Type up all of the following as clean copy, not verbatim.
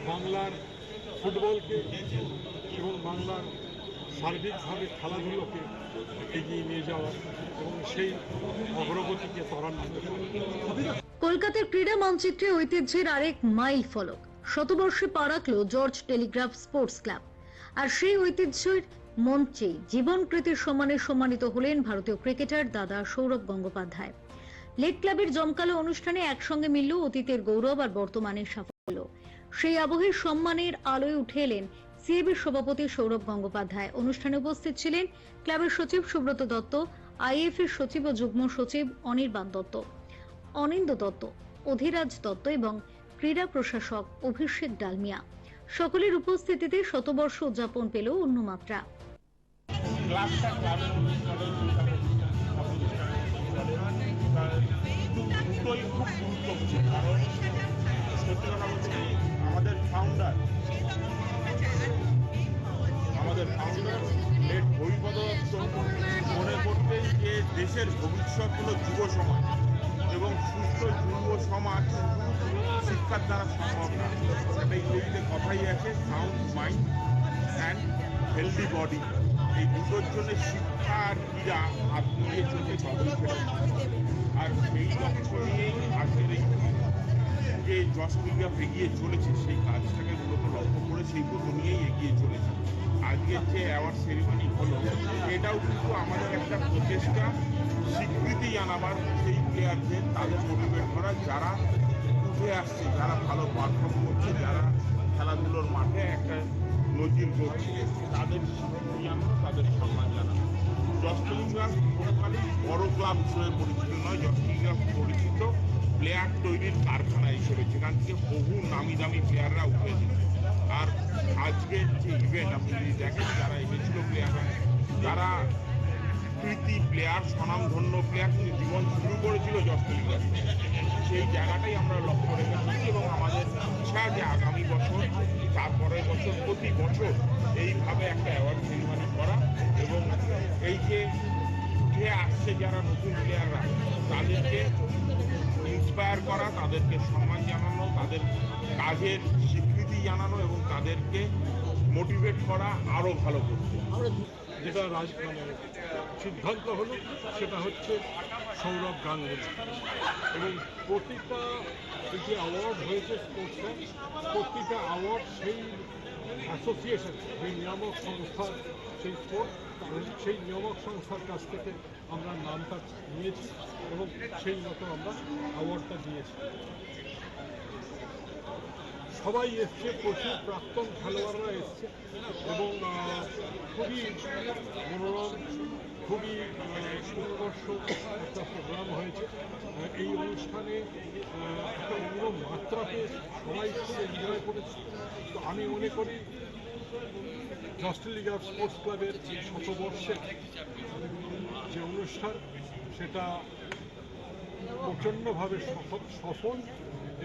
বাংলার ফুটবলকে এবং বাংলার সার্বিকভাবে খেলাধুলোকে এগিয়ে নিয়ে যাওয়া এবং সেই অগ্রগতিকে ত্বরান্বিত করা। কলকাতার ক্রীড়া মানচিত্রে ঐতিহ্যের আরেক মাইল ফলক, শতবর্ষে পা রাখল জর্জ টেলিগ্রাফ স্পোর্টস ক্লাব। আর সেই ঐতিহ্যের মঞ্চে জীবনকৃতির সম্মানে সম্মানিত হলেন ভারতীয় ক্রিকেটার দাদা সৌরভ গঙ্গোপাধ্যায়। লেক ক্লাবের জমকালো অনুষ্ঠানে একসঙ্গে মিলল অতীতের গৌরব আর বর্তমানের সাফল্য। সেই আবহের সম্মানের আলোয় উঠে এলেন সিএবির সভাপতি সৌরভ গঙ্গোপাধ্যায়। অনুষ্ঠানে উপস্থিত ছিলেন ক্লাবের সচিব সুব্রত দত্ত, আইএফ এর সচিব ও যুগ্ম সচিব অনির্বাণ দত্ত, অনিন্দ দত্ত, অধিরাজ দত্ত এবং ক্রীড়া প্রশাসক অভিষেক ডালমিয়া। সকলের উপস্থিতিতে শতবর্ষ উদযাপন পেল অন্য মাত্রা। আমাদের ফাউন্ডার লেট হরিপদ দত্ত মনে করতেন যে দেশের ভবিষ্যৎ হলো যুব সমাজ এবং সুস্থ যুব সমাজ শিক্ষার দ্বারা সম্ভব না। একটা ইংরেজিতে কথাই আছে, sound mind and healthy body. এই দুটোর জন্য শিক্ষা আর ক্রীড়া হাত মিলিয়ে চলতে সহজ। আর সেই লক্ষ্য নিয়েই আজকের এই যে জর্জ টেলিগ্রাফ এগিয়ে চলেছে, সেই কাজটাকে মূলত লক্ষ্য করে সেই ব্রত নিয়েই এগিয়ে চলেছে। আজকের যে অ্যাওয়ার্ড সেরিমনি হলো, এটাও কিন্তু আমাদের একটা প্রচেষ্টা স্বীকৃতি জানাবার সেই প্লেয়ারদের, তাদের মোটিভেট করা যারা উঠে আসছে, যারা ভালো পারফর্ম করছে, যারা খেলাধুলোর মাঠে একটা নজির করছে, তাদের স্বীকৃতি জানানো, তাদের সম্মান জানানো। জর্জ টেলিগ্রাফ কোনোখানি বড় ক্লাব হিসেবে পরিচিত নয়, জর্জ টেলিগ্রাফ পরিচিত প্লেয়ার তৈরির কারখানা হিসেবে, যেখান থেকে বহু নামি দামি প্লেয়াররা উঠে এসেছে। আর আজকের যে ইভেন্ট আপনি যদি দেখেন, যারা এসেছিল প্লেয়াররা, যারা কৃতি প্লেয়ার, স্বনামধন্য প্লেয়ার, কিন্তু জীবন শুরু করেছিল জর্জ টেলিগ্রাফ, সেই জায়গাটাই আমরা লক্ষ্য রেখেছি। এবং আমাদের ইচ্ছা যে আগামী বছর, তারপরের বছর, প্রতি বছর এইভাবে একটা অ্যাওয়ার্ড সেরিমনি করা এবং এই যে উঠে আসছে যারা নতুন প্লেয়াররা, তাদেরকে ইন্সপায়ার করা, তাদেরকে সম্মান জানানো, তাদের কাজের স্বীকৃতি জানানো এবং তাদেরকে মোটিভেট করা আরও ভালো করতে। যেটা সিদ্ধান্ত হলো সেটা হচ্ছে সৌরভ গাঙ্গুলি, এবং প্রতিটা যে অ্যাওয়ার্ড হয়েছে স্পোর্টসে, প্রতিটা অ্যাওয়ার্ড সেই অ্যাসোসিয়েশন, সেই নিয়ামক সংস্থার, সেই স্পোর্টস, সেই নিয়ামক সংস্থার কাছ থেকে আমরা নামটা নিয়েছি এবং সেই মতো আমরা অ্যাওয়ার্ডটা দিয়েছি। সবাই এসছে, প্রচুর প্রাক্তন খেলোয়াড়রা এসছে এবং খুবই মনোরম, খুবই উৎকর্ষ একটা প্রোগ্রাম হয়েছে। এই অনুষ্ঠানে একটা অন্য মাত্রা পেয়েছে, সবাই খুব এনজয় করেছে। তো আমি মনে করি জর্জ টেলিগ্রাফ স্পোর্টস ক্লাবের এই শতবর্ষের যে অনুষ্ঠান, সেটা প্রচণ্ডভাবে সফল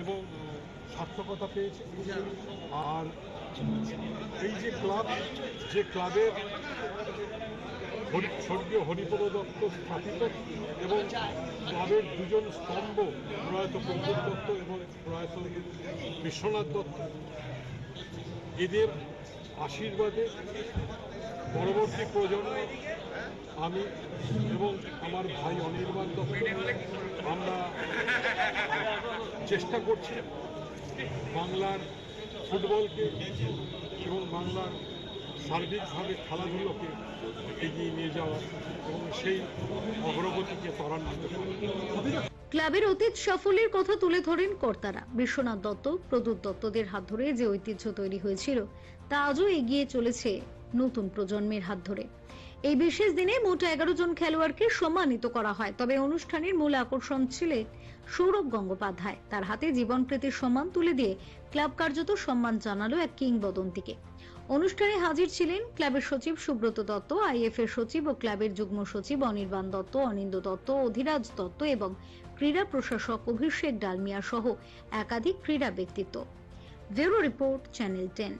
এবং সার্থকতা পেয়েছে। আর এই যে ক্লাব, যে ক্লাবের স্বর্গীয় হরিপদ দত্ত স্থাপিত এবং ক্লাবের দুজন স্তম্ভ, প্রয়াত প্রদ্যুৎ দত্ত এবং প্রয়াত বিশ্বনাথ দত্ত, এদের আশীর্বাদে পরবর্তী প্রজন্ম, আমি এবং আমার ভাই অনির্বাণ দত্ত, আমরা চেষ্টা করছি বাংলার ফুটবলকে এবং বাংলার সার্বিকভাবে খেলাধুলোকে এগিয়ে নিয়ে যাওয়া এবং সেই অগ্রগতিকে ত্বরান্বিত করা। ক্লাবের অতীত সাফল্যের কথা তুলে ধরেন কর্তারা। বিশ্বনাথ দত্ত, প্রদ্যুৎ দত্তদের হাত ধরে যে ঐতিহ্য তৈরি হয়েছিল, তা আজও এগিয়ে চলেছে নতুন প্রজন্মের হাত ধরে। এই বিশেষ দিনে মোট 11 জন খেলোয়াড়কে সম্মানিত করা হয়। তবে অনুষ্ঠানের মূল আকর্ষণ ছিলেন সৌরভ গঙ্গোপাধ্যায়। তার হাতে জীবনকৃতির সম্মান তুলে দিয়ে ক্লাব কার্যত সম্মান জানালো এক কিংবদন্তিকে। অনুষ্ঠানে হাজির ছিলেন ক্লাবের সচিব সুব্রত দত্ত, আইএফ এর সচিব ও ক্লাবের যুগ্ম সচিব অনির্বাণ দত্ত, অনিন্দ দত্ত, অধিরাজ দত্ত এবং ক্রীড়া প্রশাসক অভিষেক ডালমিয়া সহ একাধিক ক্রীড়া ব্যক্তিত্ব। Bureau report, channel 10।